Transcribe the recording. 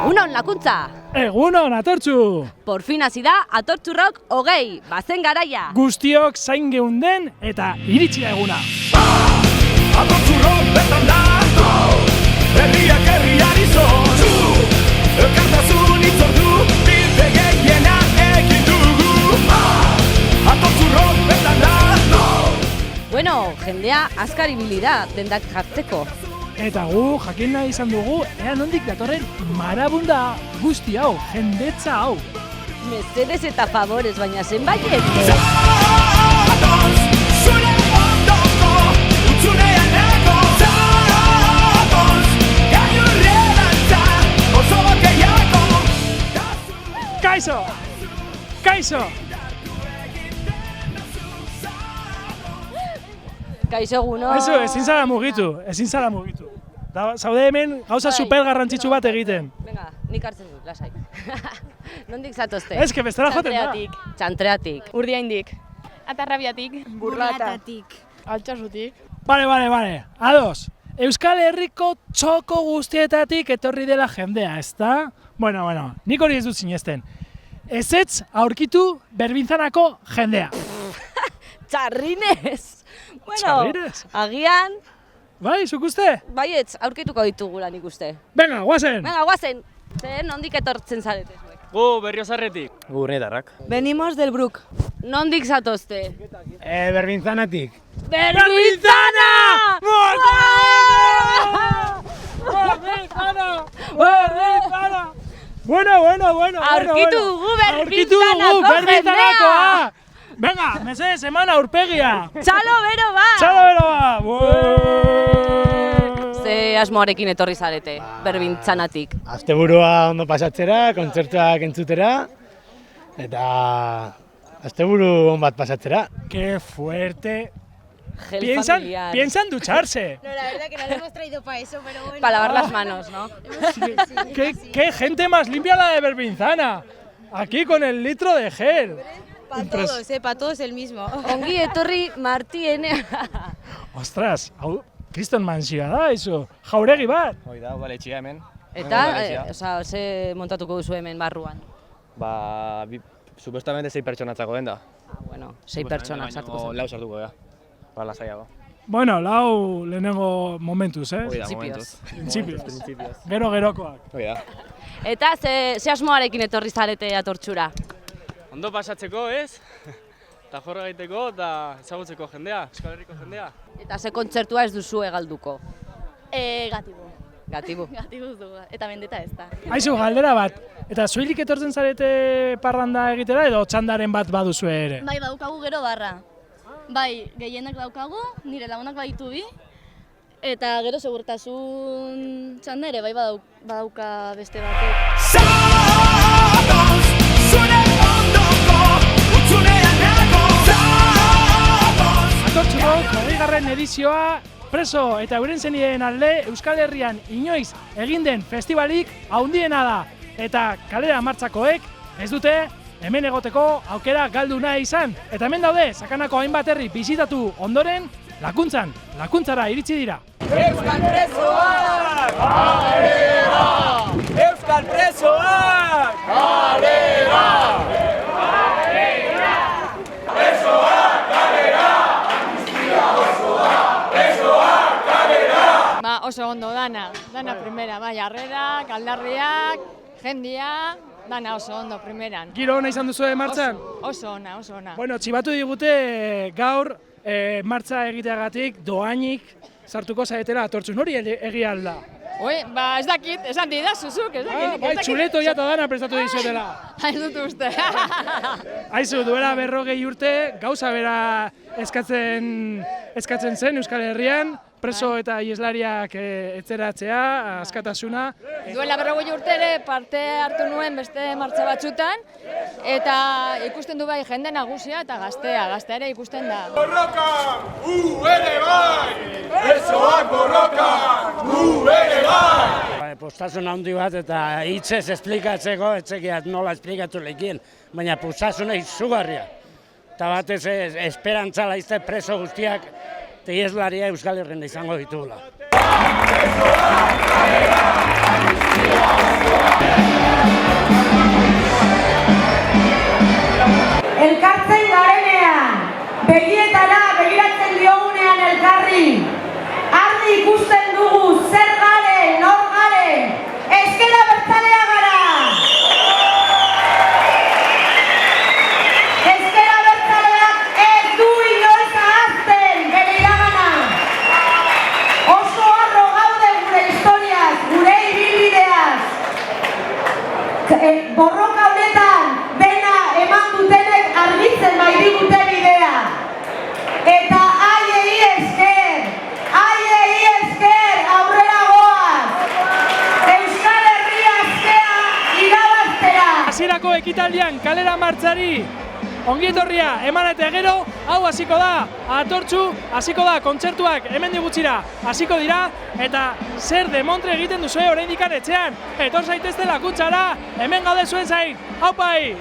Egunon, lakuntza! Egunon, atortxu! Por fin hasi da Atortxurrok 20, bazen garaia! Guztiok zain geunden eta iritsi da eguna. Atortxurrok bertan dago, herriak herriari zozu, elkartasun itzordu, bilde gehiena egin dugu. Atortxurrok bertan dago. Bueno, jendea azkar ibili da dendak jartzeko. Eta gu jakin nahi izan dugu, ea nondik datorren marabunda guzti hau, jendetza hau. Mesedes eta favorez, baina zenbaiet. Zatoz, zure ondoko, utzunean nago. Zatoz, gailurrerantza, oso gehiago. Kaixo! Kaixo! Kaixo egunon. Kaixo, ezin zara mugitu. Da, zaude hemen gauza Bai. super garrantzitsu bat egiten. Venga, nik hartzen dut, lasai. Nondik zatozte? Ez, que bestela joten da. Txantreatik. Urdiaindik. Atarrabiatik. Burlatatik. Altxasutik. Bale, ados. Euskal Herriko txoko guztietatik etorri dela jendea, ezta? Bueno, nik hori ez dut sinesten. Ezetz aurkitu Berbintzanako jendea. Txarrinez! Bueno, Txarrinez? agian, Bai, zuk uste? baietz, aurkituko ditugula nik uste. Venga, guazen! Venga, guazen! Zer, nondik etortzen zarete zuek? Gu Berriozarretik. Gu Urnietarrak. Venimos del Brook. Nondik zatozte? Berbintzanatik. Berbintzana! Berbintzana! Bueno. Aurkitu dugu Aurkitu Berbintzanako dugu Berbintzanakoa! jendea! Venga, mesedez, eman aurpegia! Txalo bero ba! Txalo bero ba! Ze asmoarekin etorri zarete, Berbintzanatik. Asteburua ondo pasatzera, kontzertuak entzutera, eta asteburu on bat pasatzera. ¡Qué fuerte! Gel familiar. Piensan ducharse. No, la verdad que no lo hemos traído para eso, pero bueno. Para lavar las manos, ¿no? ¿Qué gente más limpia la de Berbintzana? Aquí con el litro de gel. Para todos el mismo. Ongi etorri Martienea. Ostras, hau kriston mansioa da, izu. Jauregi bat. Hoi da, udaletxea hemen. Eta, ze montatuko duzu hemen barruan? Ba, supuestamente 6 pertsonatzako den da. Bueno, 6 pertsonak sartuko zen. Lau sartuko da, para lasaiago. Bueno, lau lehenengo momentuz, Hoi da, Printzipioz. momentuz. Printzipioz. Printzipioz. Gerokoak. Hoi da. Eta, ze asmoarekin etorri zarete Atortxura? Ondo pasatzeko, ez? Eta jorra egiteko eta ezagutzeko jendea, Euskal Herriko jendea. Eta ze kontzertua ez duzu egalduko? Gatibu. Gatibu. Gatibu dugu. Eta bendeta ez da. Aizu, galdera bat. Eta zuilik etortzen zarete parranda egitera edo txandaren bat baduzue ere? Bai, daukagu gero barra. Bai, gehienak daukagu, nire lagunak baditu bi. Eta gero segurtasun txanda ere bai badauka beste batek. Zatoz, zure ondoko, utzunean nago. Zatoz, Atortxurok, 20. edizioa, preso eta euren zenideen alde Euskal Herrian inoiz egin den festivalik handiena da. Eta kalera martxakoek ez dute hemen egoteko aukera galdu nahi izan. Eta hemen daude, sakanako hainbat herri bisitatu ondoren, lakuntzara iritsi dira. Euskal presoak! Kalera! Euskal presoak! Kalera! Ba, oso ondo dana primera, bai, harrerak, aldarriak, jendia, dana oso ondo primeran. Giro ona izan duzu martxan? Oso ona. Bueno, txibatu digute gaur martxa egiteagatik doainik sartuko zaretela Atortxun, hori egia alda? Oi, ba, ez dakit, esan didazuzuk, ez dakit. Bai, txuleto ja eta dana prestatu dizuetela. Ez dut uste. Aizu, duela 40 urte, gauza bera eskatzen zen Euskal Herrian, preso eta ieslariak etzeratzea, askatasuna. Duela 40 urte ere parte hartu nuen beste martxa batzutan, eta ikusten du bai jende nagusia eta gaztea ere ikusten da. Borroka, ere bai! Presoak borroka, ere bai! Postasun handi bat eta hitzez esplikatzeko, etzekiat nola esplikatu lekien, baina postasuna izugarria. Eta batez esperantza laizte preso guztiak Tieslaria Euskal Herrian izango ditugula. Elkartzen garenean, begietara begiratzen diogunean elkarri, argi ikusten dugu zer garen, nor garen, ezker abertzalea gara! Ezker abertzaleak ez du inoiz ahazten bere iragana. Oso harro gaude gure historiaz, gure ibilbideaz. Borroka honetan dena eman dutenek argitzen bai digute bidea. Eta haiei esker aurrera goaz. Euskal Herria askea irabaztera. Hasierako ekitaldian kalera martxari ongi etorria eman eta gero, hau hasiko da, atortxu, hasiko da, kontzertuak hemendik gutxira hasiko dira, eta zer demontre egiten duzue oraindikan etxean, etor zaitezte lakutxara, hemen gaude zuen zain, haupai!